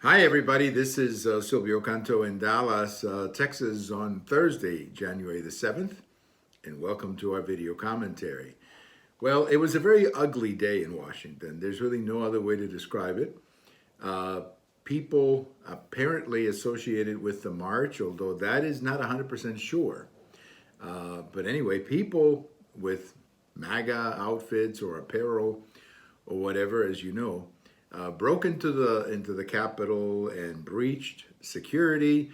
Hi, everybody. This is Silvio Canto in Dallas, Texas on Thursday, January the 7th, and welcome to our video commentary. Well, it was a very ugly day in Washington. There's really no other way to describe it. Uh, People apparently associated with the march, although that is not 100% sure. But anyway, people with MAGA outfits or apparel or whatever, as you know, broke into the Capitol and breached security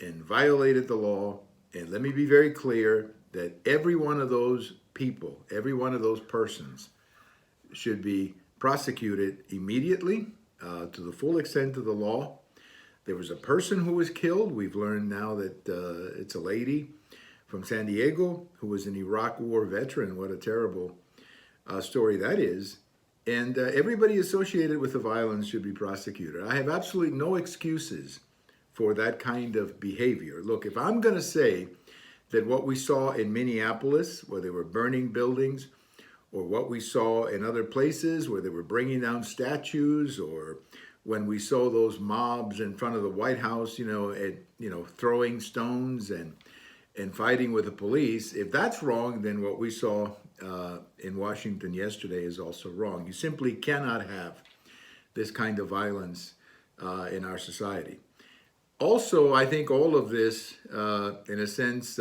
and violated the law. And let me be very clear that every one of those people, every one of those persons, should be prosecuted immediately to the full extent of the law. There was a person who was killed. We've learned now that it's a lady from San Diego who was an Iraq War veteran. What a terrible story that is. And everybody associated with the violence should be prosecuted. I have absolutely no excuses for that kind of behavior. Look, if I'm going to say that what we saw in Minneapolis, where they were burning buildings, or what we saw in other places where they were bringing down statues, or when we saw those mobs in front of the White House, throwing stones and fighting with the police, if that's wrong, then what we saw in Washington yesterday is also wrong. You simply cannot have this kind of violence in our society. Also, I think all of this, in a sense,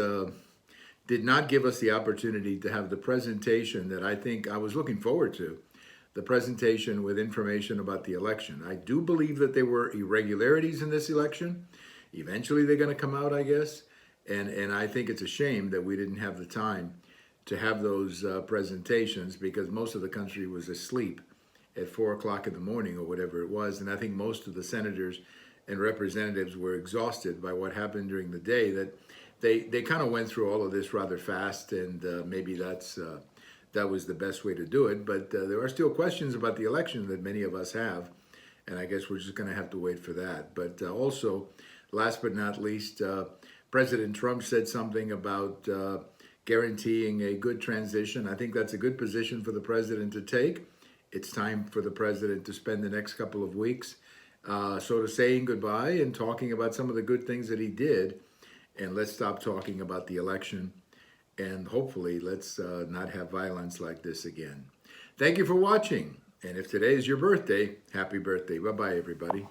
did not give us the opportunity to have the presentation that I think I was looking forward to, the presentation with information about the election. I do believe that there were irregularities in this election. Eventually, they're going to come out, I guess. And I think it's a shame that we didn't have the time to have those presentations because most of the country was asleep at 4 o'clock in the morning or whatever it was. And I think most of the senators and representatives were exhausted by what happened during the day, that they kind of went through all of this rather fast, and maybe that was the best way to do it. But there are still questions about the election that many of us have, and I guess we're just going to have to wait for that. But also, last but not least, President Trump said something about guaranteeing a good transition. I think that's a good position for the president to take. It's time for the president to spend the next couple of weeks sort of saying goodbye and talking about some of the good things that he did. And let's stop talking about the election. And hopefully, let's not have violence like this again. Thank you for watching. And if today is your birthday, happy birthday. Bye-bye, everybody.